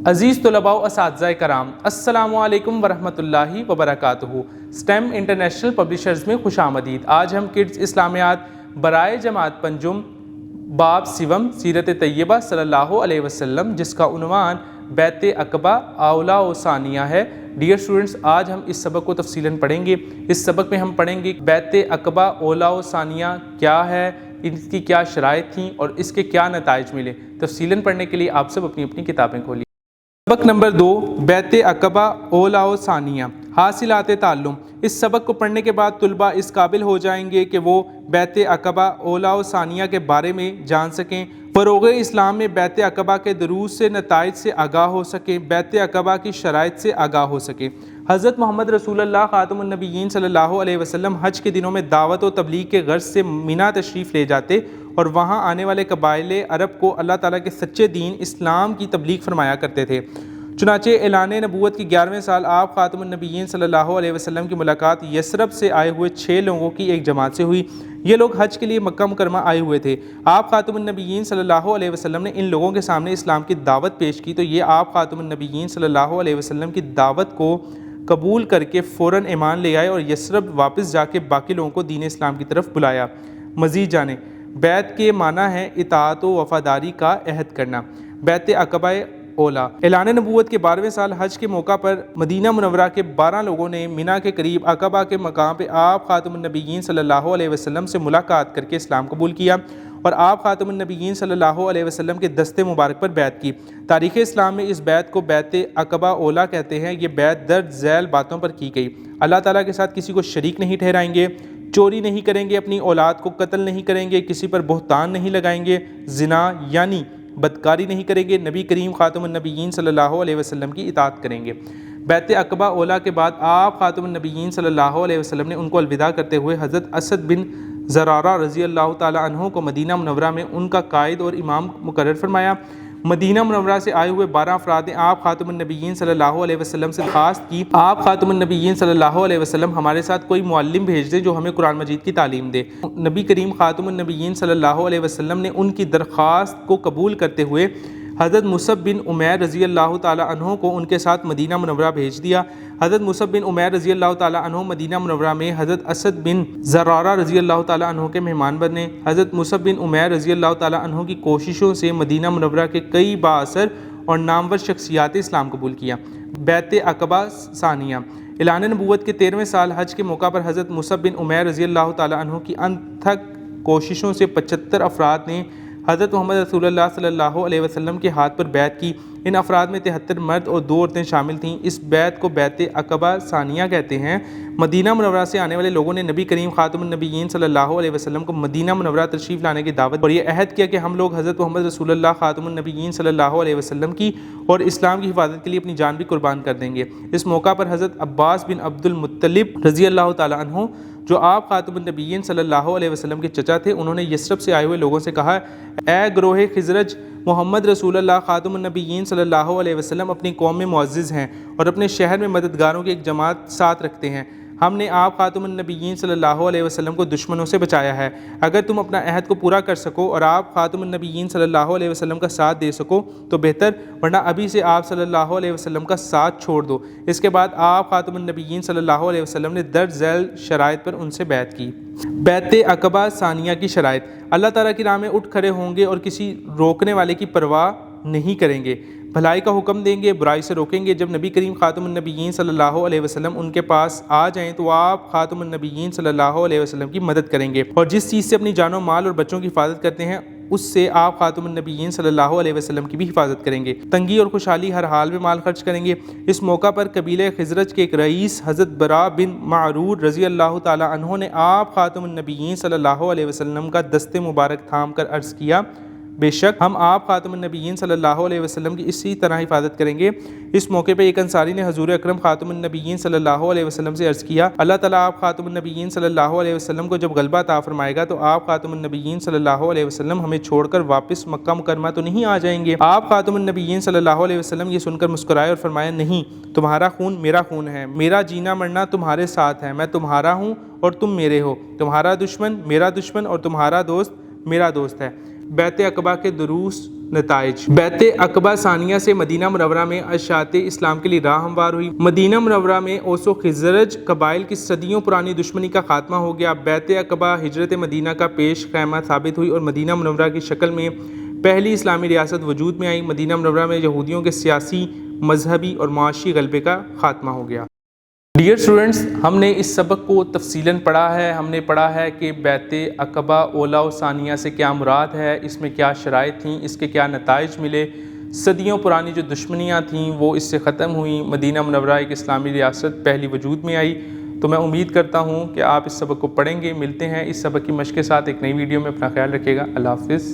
عزیز طلباء و اساتذہ کرام، السلام علیکم ورحمۃ اللہ وبرکاتہ۔ سٹیم انٹرنیشنل پبلشرز میں خوش آمدید۔ آج ہم کڈز اسلامیات برائے جماعت پنجم باب سیوم سیرت طیبہ صلی اللہ علیہ وسلم، جس کا عنوان بیعت عقبہ اولا و ثانیہ ہے۔ ڈیئر اسٹوڈنٹس، آج ہم اس سبق کو تفصیلاً پڑھیں گے۔ اس سبق میں ہم پڑھیں گے بیعت عقبہ اولا و ثانیہ کیا ہے، اس کی کیا شرائط تھیں اور اس کے کیا نتائج ملے۔ تفصیلاً پڑھنے کے لیے آپ سب اپنی اپنی کتابیں کھولیے۔ سبق نمبر 2، بیعت عقبہ اولا و ثانیہ، حاصلات تعلم۔ اس سبق کو پڑھنے کے بعد طلباء اس قابل ہو جائیں گے کہ وہ بیعت عقبہ اولا و ثانیہ کے بارے میں جان سکیں، فروغ اسلام میں بیعت عقبہ کے دروس سے نتائج سے آگاہ ہو سکیں، بیعت عقبہ کی شرائط سے آگاہ ہو سکیں۔ حضرت محمد رسول اللہ خاتم النبیین صلی اللہ علیہ وسلم حج کے دنوں میں دعوت و تبلیغ کے غرض سے مینا تشریف لے جاتے اور وہاں آنے والے قبائل عرب کو اللہ تعالیٰ کے سچے دین اسلام کی تبلیغ فرمایا کرتے تھے۔ چنانچہ اعلان نبوت کی 11ویں سال آپ خاتم النبیین صلی اللہ علیہ وسلم کی ملاقات یثرب سے آئے ہوئے 6 لوگوں کی ایک جماعت سے ہوئی۔ یہ لوگ حج کے لیے مکہ مکرمہ آئے ہوئے تھے۔ آپ خاتم النبیین صلی اللہ علیہ وسلم نے ان لوگوں کے سامنے اسلام کی دعوت پیش کی تو یہ آپ خاتم النبیین صلی اللہ علیہ وسلم کی دعوت کو قبول کر کے فوراً ایمان لے آئے اور یثرب واپس جا کے باقی لوگوں کو دین اسلام کی طرف بلایا۔ مزید جانیں، بیعت کے معنی ہے اطاعت و وفاداری کا عہد کرنا۔ بیعت عقبہ اولا، اعلان نبوت کے 12ویں سال حج کے موقع پر مدینہ منورہ کے 12 لوگوں نے مینا کے قریب عقبہ کے مقام پہ آپ خاتم النبیین صلی اللہ علیہ وسلم سے ملاقات کر کے اسلام قبول کیا اور آپ خاتم النبیین صلی اللہ علیہ وسلم کے دست مبارک پر بیعت کی۔ تاریخ اسلام میں اس بیعت کو بیعت عقبہ اولا کہتے ہیں۔ یہ بیعت درج ذیل باتوں پر کی گئی: اللہ تعالیٰ کے ساتھ کسی کو شریک نہیں ٹھہرائیں گے، چوری نہیں کریں گے، اپنی اولاد کو قتل نہیں کریں گے، کسی پر بہتان نہیں لگائیں گے، زنا یعنی بدکاری نہیں کریں گے، نبی کریم خاتم النبیین صلی اللہ علیہ وسلم کی اطاعت کریں گے۔ بیعت عقبہ اولا کے بعد آپ خاتم النبیین صلی اللہ علیہ وسلم نے ان کو الوداع کرتے ہوئے حضرت اسد بن زرارہ رضی اللہ تعالی عنہ کو مدینہ منورہ میں ان کا قائد اور امام مقرر فرمایا۔ مدینہ منورہ سے آئے ہوئے 12 افراد نے آپ خاتم النبیین صلی اللہ علیہ وسلم سے درخواست کی، آپ خاتم النبیین صلی اللہ علیہ وسلم ہمارے ساتھ کوئی معلم بھیج دیں جو ہمیں قرآن مجید کی تعلیم دے۔ نبی کریم خاتم النبیین صلی اللہ علیہ وسلم نے ان کی درخواست کو قبول کرتے ہوئے حضرت مصعب بن عمیر رضی اللہ تعالی عنہ کو ان کے ساتھ مدینہ منورہ بھیج دیا۔ حضرت مصعب بن عمیر رضی اللہ تعالی عنہ مدینہ منورہ میں حضرت اسد بن زرارہ رضی اللہ تعالی عنہ کے مہمان بنے۔ حضرت مصعب بن عمیر رضی اللہ تعالی عنہ کی کوششوں سے مدینہ منورہ کے کئی بااثر اور نامور شخصیات اسلام قبول کیا۔ بیعت عقبہ ثانیہ، اعلان نبوت کے 13ویں سال حج کے موقع پر حضرت مصعب بن عمیر رضی اللہ تعالی عنہ کی انتھک کوششوں سے 75 افراد نے حضرت محمد رسول اللہ صلی اللہ علیہ وسلم کے ہاتھ پر بیعت کی۔ ان افراد میں 73 مرد اور 2 عورتیں شامل تھیں۔ اس بیعت کو بیعت عقبہ ثانیہ کہتے ہیں۔ مدینہ منورہ سے آنے والے لوگوں نے نبی کریم خاتم النبیین صلی اللہ علیہ وسلم کو مدینہ منورہ تشریف لانے کی دعوت اور یہ عہد کیا کہ ہم لوگ حضرت محمد رسول اللہ خاتم النبیین صلی اللہ علیہ وسلم کی اور اسلام کی حفاظت کے لیے اپنی جان بھی قربان کر دیں گے۔ اس موقع پر حضرت عباس بن عبد المطلب رضی اللہ تعالی عنہ، جو آپ خاتم النبیین صلی اللہ علیہ وسلم کے چچا تھے، انہوں نے یثرب سے آئے ہوئے لوگوں سے کہا: اے گروہ خزرج، محمد رسول اللہ خاتم النبیین صلی اللہ علیہ وسلم اپنی قوم میں معزز ہیں اور اپنے شہر میں مددگاروں کی ایک جماعت ساتھ رکھتے ہیں۔ ہم نے آپ خاتم النبیین صلی اللہ علیہ وسلم کو دشمنوں سے بچایا ہے۔ اگر تم اپنا عہد کو پورا کر سکو اور آپ خاتم النبیین صلی اللہ علیہ وسلم کا ساتھ دے سکو تو بہتر، ورنہ ابھی سے آپ صلی اللہ علیہ وسلم کا ساتھ چھوڑ دو۔ اس کے بعد آپ خاتم النبیین صلی اللہ علیہ وسلم نے درج ذیل شرائط پر ان سے بیعت کی۔ بیعت عقبہ ثانیہ کی شرائط: اللہ تعالیٰ کی راہ میں اٹھ کھڑے ہوں گے اور کسی روکنے والے کی پرواہ نہیں کریں گے، بھلائی کا حکم دیں گے، برائی سے روکیں گے۔ جب نبی کریم خاتم النبیین صلی اللہ علیہ وسلم ان کے پاس آ جائیں تو آپ خاتم النبیین صلی اللہ علیہ وسلم کی مدد کریں گے اور جس چیز سے اپنی جان و مال اور بچوں کی حفاظت کرتے ہیں اس سے آپ خاتم النبیین صلی اللہ علیہ وسلم کی بھی حفاظت کریں گے۔ تنگی اور خوشحالی ہر حال میں مال خرچ کریں گے۔ اس موقع پر قبیلہ خزرج کے ایک رئیس حضرت برا بن معرور رضی اللہ تعالی عنہ نے آپ خاتم النبیین صلی اللہ علیہ وسلم کا دست مبارک تھام کر عرض کیا: بے شک ہم آپ خاتم النبیین صلی اللہ علیہ وسلم کی اسی طرح حفاظت کریں گے۔ اس موقع پہ ایک انصاری نے حضور اکرم خاتم النبیین صلی اللہ علیہ وسلم سے عرض کیا: اللہ تعالیٰ آپ خاتم النبیین صلی اللہ علیہ وسلم کو جب غلبہ عطا فرمائے گا تو آپ خاتم النبیین صلی اللہ علیہ وسلم ہمیں چھوڑ کر واپس مکہ مکرمہ تو نہیں آ جائیں گے؟ آپ خاتم النبیین صلی اللہ علیہ وسلم یہ سن کر مسکرائے اور فرمایا: نہیں، تمہارا خون میرا خون ہے، میرا جینا مرنا تمہارے ساتھ ہے، میں تمہارا ہوں اور تم میرے ہو، تمہارا دشمن میرا دشمن اور تمہارا دوست میرا دوست ہے۔ بیعت عقبہ کے دروس نتائج۔ بیعت عقبہ ثانیہ سے مدینہ منورہ میں اشاعت اسلام کے لیے راہ ہموار ہوئی۔ مدینہ منورہ میں اوس و خزرج قبائل کی صدیوں پرانی دشمنی کا خاتمہ ہو گیا۔ بیعت عقبہ ہجرت مدینہ کا پیش خیمہ ثابت ہوئی اور مدینہ منورہ کی شکل میں پہلی اسلامی ریاست وجود میں آئی۔ مدینہ منورہ میں یہودیوں کے سیاسی، مذہبی اور معاشی غلبے کا خاتمہ ہو گیا۔ ڈیئر اسٹوڈنٹس، ہم نے اس سبق کو تفصیلاً پڑھا ہے۔ ہم نے پڑھا ہے کہ بیعت عقبہ اولیٰ و ثانیہ سے کیا مراد ہے، اس میں کیا شرائط تھیں، اس کے کیا نتائج ملے، صدیوں پرانی جو دشمنیاں تھیں وہ اس سے ختم ہوئیں، مدینہ منورہ ایک اسلامی ریاست پہلی وجود میں آئی۔ تو میں امید کرتا ہوں کہ آپ اس سبق کو پڑھیں گے۔ ملتے ہیں اس سبق کی مشق کے ساتھ ایک نئی ویڈیو میں۔ اپنا خیال رکھیے گا۔ اللہ حافظ۔